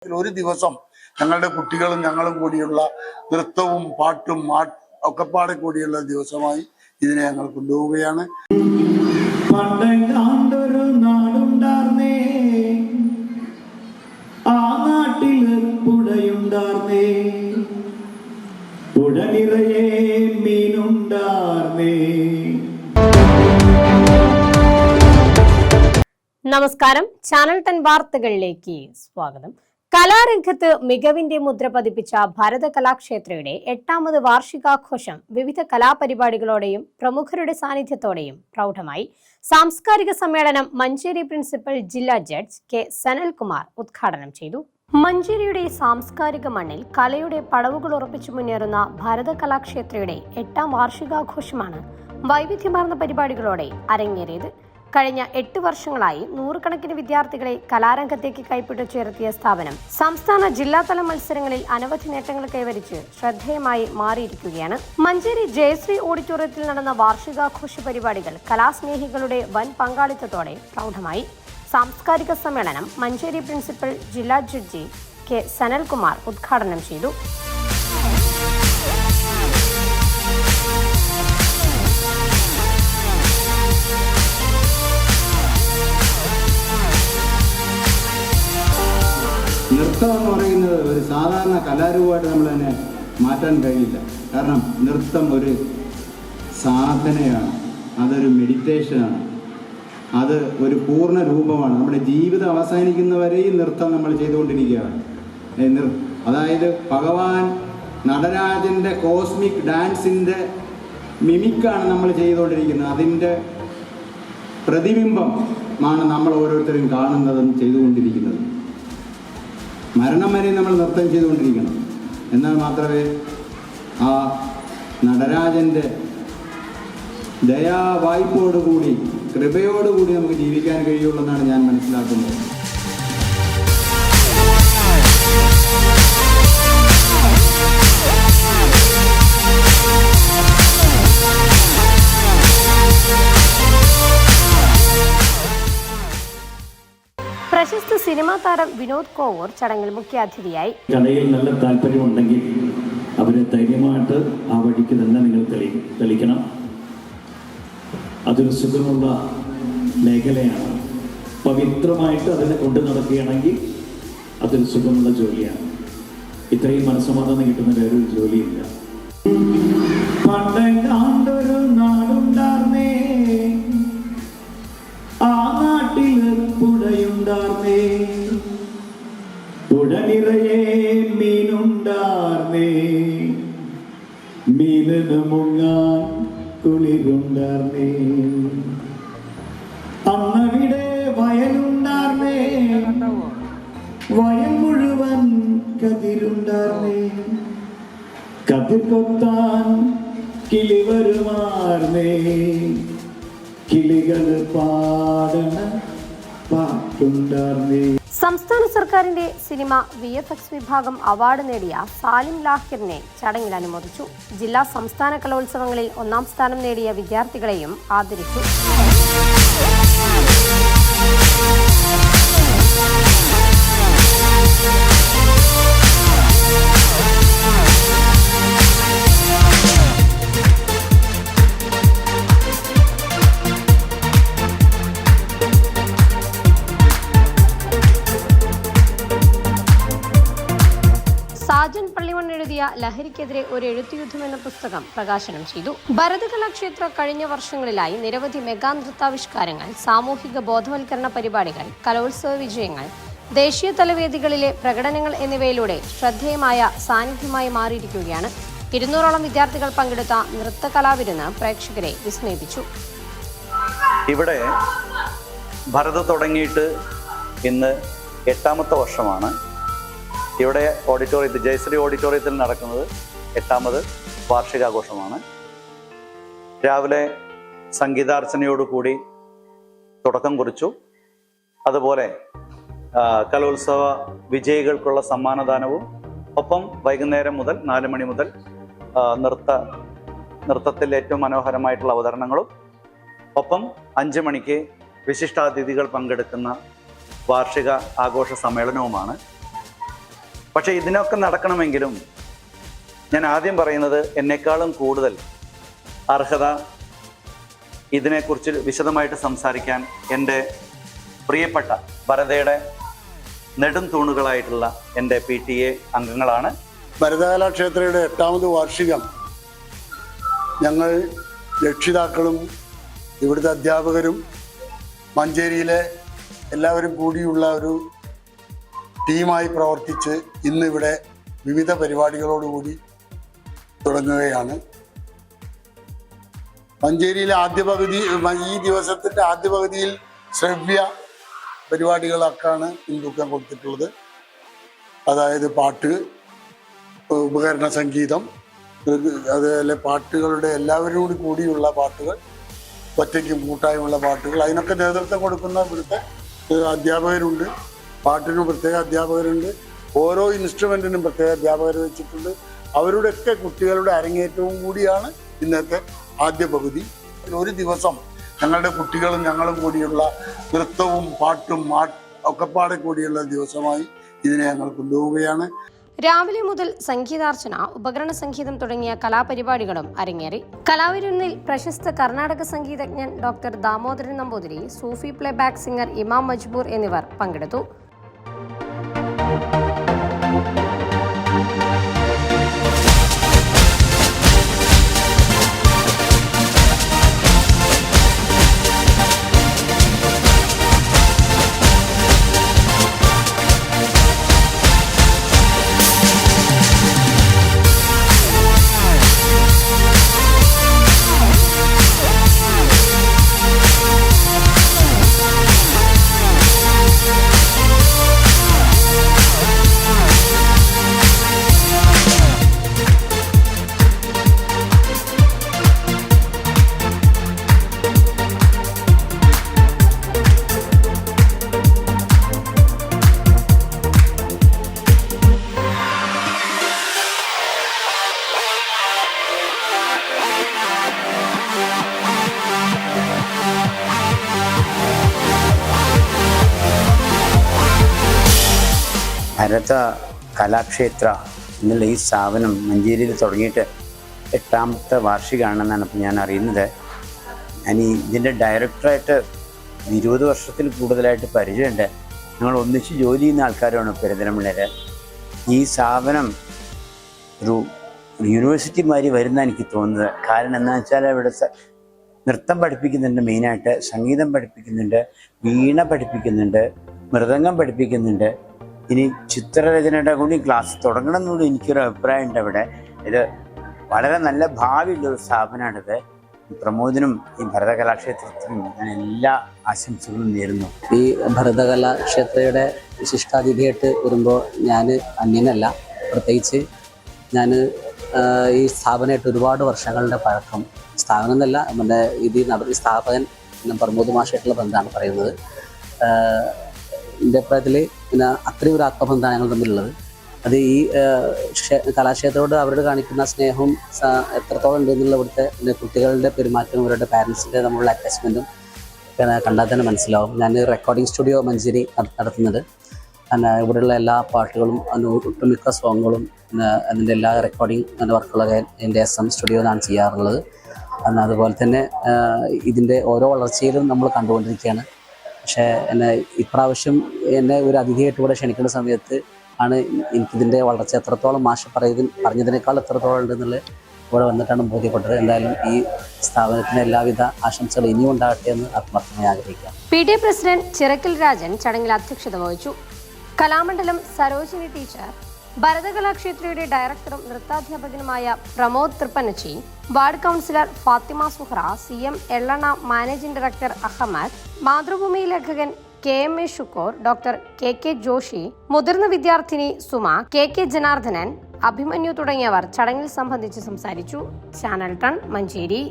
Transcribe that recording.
ഒരു ദിവസം ഞങ്ങളുടെ കുട്ടികളും ഞങ്ങളും കൂടിയുള്ള നൃത്തവും പാട്ടും ഒക്കെപ്പാടെ കൂടിയുള്ള ദിവസമായി ഇതിനെ ഞങ്ങൾ കൊണ്ടുപോവുകയാണ്. പണ്ടൊരു നാടുണ്ടാർന്നേ, ആ നാട്ടിൽ പുഴയുണ്ടാർന്നേ, പുഴ നിറയെ മീനുണ്ടാർന്നേ. നമസ്കാരം, ചാനൽ 10 വാർത്തകളിലേക്ക് സ്വാഗതം. കലാരംഗത്ത് മികവിന്റെ മുദ്ര പതിപ്പിച്ച ഭാരത കലാക്ഷേത്രയുടെ 8ാമത് വാർഷികാഘോഷം വിവിധ കലാപരിപാടികളോടെയും പ്രമുഖരുടെ സാന്നിധ്യത്തോടെയും പ്രൗഢമായി. സാംസ്കാരിക സമ്മേളനം മഞ്ചേരി പ്രിൻസിപ്പൽ ജില്ലാ ജഡ്ജ് കെ സനൽകുമാർ ഉദ്ഘാടനം ചെയ്തു. മഞ്ചേരിയുടെ സാംസ്കാരിക മണ്ണിൽ കലയുടെ പടവുകൾ ഉറപ്പിച്ചു മുന്നേറുന്ന ഭാരത കലാക്ഷേത്രയുടെ 8ാം വാർഷികാഘോഷമാണ് വൈവിധ്യമാർന്ന പരിപാടികളോടെ അരങ്ങേറിയത്. കഴിഞ്ഞ 8 വർഷങ്ങളായി നൂറുകണക്കിന് വിദ്യാർത്ഥികളെ കലാരംഗത്തേക്ക് കൈപ്പിടിച്ചുയർത്തിയ സ്ഥാപനം സംസ്ഥാന ജില്ലാതല മത്സരങ്ങളിൽ അനവധി നേട്ടങ്ങൾ കൈവരിച്ച് ശ്രദ്ധേയമായി മാറിയിരിക്കുകയാണ്. മഞ്ചേരി ജയശ്രീ ഓഡിറ്റോറിയത്തിൽ നടന്ന വാർഷികാഘോഷ പരിപാടികൾ കലാസ്നേഹികളുടെ വൻ പങ്കാളിത്തത്തോടെ പ്രൗഢമായി. സാംസ്കാരിക സമ്മേളനം മഞ്ചേരി പ്രിൻസിപ്പൽ ജില്ലാ ജഡ്ജി കെ സനൽകുമാർ ഉദ്ഘാടനം ചെയ്തു. നൃത്തം എന്ന് പറയുന്നത് ഒരു സാധാരണ കലാരൂപമായിട്ട് നമ്മൾ തന്നെ മാറ്റാൻ കഴിയില്ല. കാരണം നൃത്തം ഒരു സാധനയാണ്, അതൊരു മെഡിറ്റേഷനാണ്, അത് ഒരു പൂർണ്ണ രൂപമാണ്. നമ്മുടെ ജീവിതം അവസാനിക്കുന്നവരെയും നൃത്തം നമ്മൾ ചെയ്തുകൊണ്ടിരിക്കുകയാണ്. അതായത് ഭഗവാൻ നടരാജൻ്റെ കോസ്മിക് ഡാൻസിൻ്റെ മിമിക്കാണ് നമ്മൾ ചെയ്തുകൊണ്ടിരിക്കുന്നത്. അതിൻ്റെ പ്രതിബിംബമാണ് നമ്മൾ ഓരോരുത്തരും കാണുന്നതും ചെയ്തുകൊണ്ടിരിക്കുന്നത്. മരണം വരെ നമ്മൾ നൃത്തം ചെയ്തുകൊണ്ടിരിക്കണം. എന്നാൽ മാത്രമേ ആ നടരാജൻ്റെ ദയാവായ്പോടുകൂടി കൃപയോടുകൂടി നമുക്ക് ജീവിക്കാൻ കഴിയുള്ളൂ എന്നാണ് ഞാൻ മനസ്സിലാക്കുന്നത്. പ്രശസ്ത സിനിമാ താരം വിനോദ് കോവൂർ ചടങ്ങിൽ മുഖ്യാതിഥിയായി. കലയിൽ നല്ല താല്പര്യമുണ്ടെങ്കിൽ അവരെ ധൈര്യമായിട്ട് ആ വഴിക്ക് തന്നെ നിങ്ങൾ തെളിക്കണം. അതൊരു സുഖമുള്ള മേഖലയാണ്. പവിത്രമായിട്ട് അതിനെ കൊണ്ടു നടക്കുകയാണെങ്കിൽ അതൊരു സുഖമുള്ള ജോലിയാണ്. ഇത്രയും മനസ്സമാധാനം കിട്ടുന്ന വേറൊരു ജോലിയില്ല. പണ്ടൊരു നാടുണ്ടാർന്നേ, ആ നാട്ടിൽ പുഴയുണ്ടാർന്നേ, പുഴ നിറയെ മീനുണ്ടാർന്നേ, മീനിന് മുങ്ങാൻ കുളിരുണ്ടാർന്നേ. അന്നവിടെ വയലുണ്ടാർന്നേ, വയൽ മുഴുവൻ കതിരുണ്ടാർന്നേ, കതിർ കൊത്താൻ കിളി വരുമാർന്നേ, കിളികൾ പാടണ പാട്ടുണ്ടാർന്നേ. സംസ്ഥാന സർക്കാരിന്റെ സിനിമ VFX വിഭാഗം അവാർഡ് നേടിയ സാലിം ലാഹിറിനെ ചടങ്ങിൽ അനുമോദിച്ചു. ജില്ലാ സംസ്ഥാന കലോത്സവങ്ങളിൽ 1ാം സ്ഥാനം നേടിയ വിദ്യാർത്ഥികളെയും ആദരിച്ചു. സാജൻ പള്ളിമൺ എഴുതിയ ലഹരിക്കെതിരെ ഒരു എഴുത്തുയുദ്ധം എന്ന പുസ്തകം പ്രകാശനം ചെയ്തു. ഭാരത കലാക്ഷേത്ര കഴിഞ്ഞ വർഷങ്ങളിലായി നിരവധി മെഗാ നൃത്താവിഷ്കാരങ്ങൾ, സാമൂഹിക ബോധവൽക്കരണ പരിപാടികൾ, കലോത്സവ വിജയങ്ങൾ, ദേശീയ തലവേദികളിലെ പ്രകടനങ്ങൾ എന്നിവയിലൂടെ ശ്രദ്ധേയമായ സാന്നിധ്യമായി മാറിയിരിക്കുകയാണ്. 200ഓളം വിദ്യാർത്ഥികൾ പങ്കെടുത്ത നൃത്തകലാവിരുന്ന് പ്രേക്ഷകരെ വിസ്മയിപ്പിച്ചു. ഇവിടെ ഭരത് തുടങ്ങിയിട്ട് ഇന്ന് 8ാമത്തെ വർഷമാണ്. ഇവിടെ ഓഡിറ്റോറിയത്തിൽ, ജയശ്രീ ഓഡിറ്റോറിയത്തിൽ നടക്കുന്നത് 8ാമത് വാർഷികാഘോഷമാണ്. രാവിലെ സംഗീതാർച്ചനയോടുകൂടി തുടക്കം കുറിച്ചു. അതുപോലെ കലോത്സവ വിജയികൾക്കുള്ള സമ്മാനദാനവും, ഒപ്പം വൈകുന്നേരം മുതൽ 4 മണി മുതൽ നൃത്തത്തിൽ ഏറ്റവും മനോഹരമായിട്ടുള്ള അവതരണങ്ങളും, ഒപ്പം 5 മണിക്ക് വിശിഷ്ടാതിഥികൾ പങ്കെടുക്കുന്ന വാർഷിക ആഘോഷ സമ്മേളനവുമാണ്. പക്ഷേ ഇതിനൊക്കെ നടക്കണമെങ്കിലും ഞാൻ ആദ്യം പറയുന്നത് എന്നെക്കാളും കൂടുതൽ അർഹത ഇതിനെക്കുറിച്ച് വിശദമായിട്ട് സംസാരിക്കാൻ എൻ്റെ പ്രിയപ്പെട്ട ഭരതയുടെ നെടും തൂണുകളായിട്ടുള്ള എൻ്റെ PTA അംഗങ്ങളാണ്. ഭരതകലാ ക്ഷേത്രയുടെ 8ാമത് വാർഷികം ഞങ്ങൾ രക്ഷിതാക്കളും ഇവിടുത്തെ അധ്യാപകരും മഞ്ചേരിയിലെ എല്ലാവരും കൂടിയുള്ള ഒരു ടീമായി പ്രവർത്തിച്ച് ഇന്നിവിടെ വിവിധ പരിപാടികളോടുകൂടി തുടങ്ങുകയാണ്. മഞ്ചേരിയിലെ ആദ്യ പകുതി, ഈ ദിവസത്തിൻ്റെ ആദ്യ പകുതിയിൽ ശ്രവ്യ പരിപാടികളൊക്കെയാണ് മുൻതൂക്കം കൊടുത്തിട്ടുള്ളത്. അതായത് പാട്ട്, ഉപകരണ സംഗീതം, അതുപോലെ പാട്ടുകളുടെ എല്ലാവരും കൂടിയുള്ള പാട്ടുകൾ, ഒറ്റയ്ക്കും കൂട്ടായുമുള്ള പാട്ടുകൾ, അതിനൊക്കെ നേതൃത്വം കൊടുക്കുന്ന ഇവിടുത്തെ അധ്യാപകരുണ്ട്. പാട്ടിനും പ്രത്യേക അധ്യാപകരുണ്ട്. ഓരോ ഇൻസ്ട്രുമെൻറ്റിനും പ്രത്യേക അധ്യാപകർ വെച്ചിട്ടുണ്ട്. അവരുടെയൊക്കെ കുട്ടികളുടെ അരങ്ങേറ്റവും കൂടിയാണ് ഇന്നത്തെ ആദ്യ പകുതി. ഒരു ദിവസം ഞങ്ങളുടെ കുട്ടികളും ഞങ്ങളും കൂടിയുള്ള നൃത്തവും പാട്ടും ഒക്കെപ്പാടെ കൂടിയുള്ള ദിവസമായി ഇതിനെ ഞങ്ങൾ കൊണ്ടുപോവുകയാണ്. രാവിലെ മുതൽ സംഗീതാർച്ചന, ഉപകരണ സംഗീതം തുടങ്ങിയ കലാപരിപാടികളും അരങ്ങേറി. കലാവിരുന്നിൽ പ്രശസ്ത കർണാടക സംഗീതജ്ഞൻ ഡോക്ടർ ദാമോദരൻ നമ്പൂതിരി, സൂഫി പ്ലേബാക്ക് സിംഗർ ഇമാം മജ്ബൂർ എന്നിവർ പങ്കെടുത്തു. ഭരത കലാക്ഷേത്ര എന്നുള്ള ഈ സ്ഥാപനം മഞ്ചേരിയിൽ തുടങ്ങിയിട്ട് 8ാമത്തെ വാർഷികമാണെന്നാണ് ഇപ്പോൾ ഞാൻ അറിയുന്നത്. ഞാൻ ഇതിൻ്റെ ഡയറക്ടറായിട്ട് 20 വർഷത്തിൽ കൂടുതലായിട്ട് പരിചയമുണ്ട്. ഞങ്ങൾ ഒന്നിച്ച് ജോലി ചെയ്യുന്ന ആൾക്കാരാണ് പെരിന്തൽമണ്ണയിൽ. ഈ സ്ഥാപനം ഒരു യൂണിവേഴ്സിറ്റി മാതിരി വരുന്ന എനിക്ക് തോന്നുന്നത്. കാരണം എന്താണെന്ന് വെച്ചാൽ ഇവിടെ നൃത്തം പഠിപ്പിക്കുന്നുണ്ട്, മെയിനായിട്ട് സംഗീതം പഠിപ്പിക്കുന്നുണ്ട്, വീണ പഠിപ്പിക്കുന്നുണ്ട്, മൃദംഗം പഠിപ്പിക്കുന്നുണ്ട്. ഇനി ചിത്രരചനയുടെ കൂടി ക്ലാസ് തുടങ്ങണം എന്നുകൂടി എനിക്കൊരു അഭിപ്രായമുണ്ട്. അവിടെ ഇത് വളരെ നല്ല ഭാവിയുള്ളൊരു സ്ഥാപനമാണിത്. പ്രമോദിനും ഈ ഭരതകലാക്ഷേത്രത്തിനും ഞാൻ എല്ലാ ആശംസകളും നേരുന്നു. ഈ ഭരതകലാക്ഷേത്രയുടെ വിശിഷ്ടാതിഥിയായിട്ട് വരുമ്പോൾ ഞാൻ അന്യനല്ല. പ്രത്യേകിച്ച് ഞാൻ ഈ സ്ഥാപനമായിട്ട് ഒരുപാട് വർഷങ്ങളുടെ പഴക്കം, സ്ഥാപനം എന്നല്ല നമ്മുടെ ഈ സ്ഥാപകൻ പ്രമോദ് മാഷായിട്ടുള്ള ബന്ധമാണ് പറയുന്നത്. എൻ്റെ അഭിപ്രായത്തിൽ പിന്നെ അത്രയും ഒരു ആത്മബന്ധമാണ് ഞങ്ങൾ തമ്മിലുള്ളത്. അത് ഈ കലാക്ഷേത്രത്തോട് അവരോട് കാണിക്കുന്ന സ്നേഹവും എത്രത്തോളം ഉണ്ടെന്നുള്ള ഇവിടുത്തെ കുട്ടികളുടെ പെരുമാറ്റവും അവരുടെ പാരൻസിൻ്റെ തമ്മിലുള്ള അറ്റാച്ച്മെൻറ്റും കണ്ടാൽ തന്നെ മനസ്സിലാവും. ഞാൻ റെക്കോർഡിംഗ് സ്റ്റുഡിയോ മഞ്ചേരി നടത്തുന്നത്. ഇവിടെയുള്ള എല്ലാ പാട്ടുകളും ഒട്ടുമിക്ക സോങ്ങുകളും അതിൻ്റെ എല്ലാ റെക്കോർഡിംഗ് വർക്കുകളൊക്കെ എൻ്റെ SM സ്റ്റുഡിയോ എന്നാണ് ചെയ്യാറുള്ളത്. അതുപോലെ തന്നെ ഇതിൻ്റെ ഓരോ വളർച്ചയിലും നമ്മൾ കണ്ടുകൊണ്ടിരിക്കുകയാണ്. പക്ഷേ ഇപ്രാവശ്യം എന്നെ ഒരു അതിഥിയായിട്ട് ഇവിടെ ക്ഷണിക്കുന്ന സമയത്ത് ആണ് എനിക്കിതിൻ്റെ വളർച്ച എത്രത്തോളം മാഷ് പറഞ്ഞതിനേക്കാൾ എത്രത്തോളം ഉണ്ടെന്നുള്ളത് ഇവിടെ വന്നിട്ടാണ് ബോധ്യപ്പെട്ടത്. എന്തായാലും ഈ സ്ഥാപനത്തിന് എല്ലാവിധ ആശംസകളും ഇനിയും ഉണ്ടാകട്ടെ എന്ന് ആത്മാർത്ഥമായി ആഗ്രഹിക്കാം. PTA പ്രസിഡന്റ് ചിറക്കൽ രാജൻ ചടങ്ങിൽ അധ്യക്ഷത വഹിച്ചു. കലാമണ്ഡലം സരോജിനി ടീച്ചർ, ഭരതകലാക്ഷേത്രയുടെ ഡയറക്ടറും നൃത്താധ്യാപകനുമായ Pramod Thrippanachi, ward councillor Fathima Suhra, CM എള്ളണ മാനേജിംഗ് ഡയറക്ടർ അഹമ്മദ്, മാതൃഭൂമി ലേഖകൻ KMA Shukkur, doctor KK Joshi, മുതിർന്ന വിദ്യാർത്ഥിനി സുമ, KK ജനാർദ്ദനൻ, അഭിമന്യു തുടങ്ങിയവർ ചടങ്ങിൽ സംബന്ധിച്ച് സംസാരിച്ചു. ചാനൽ 10 മഞ്ചേരി.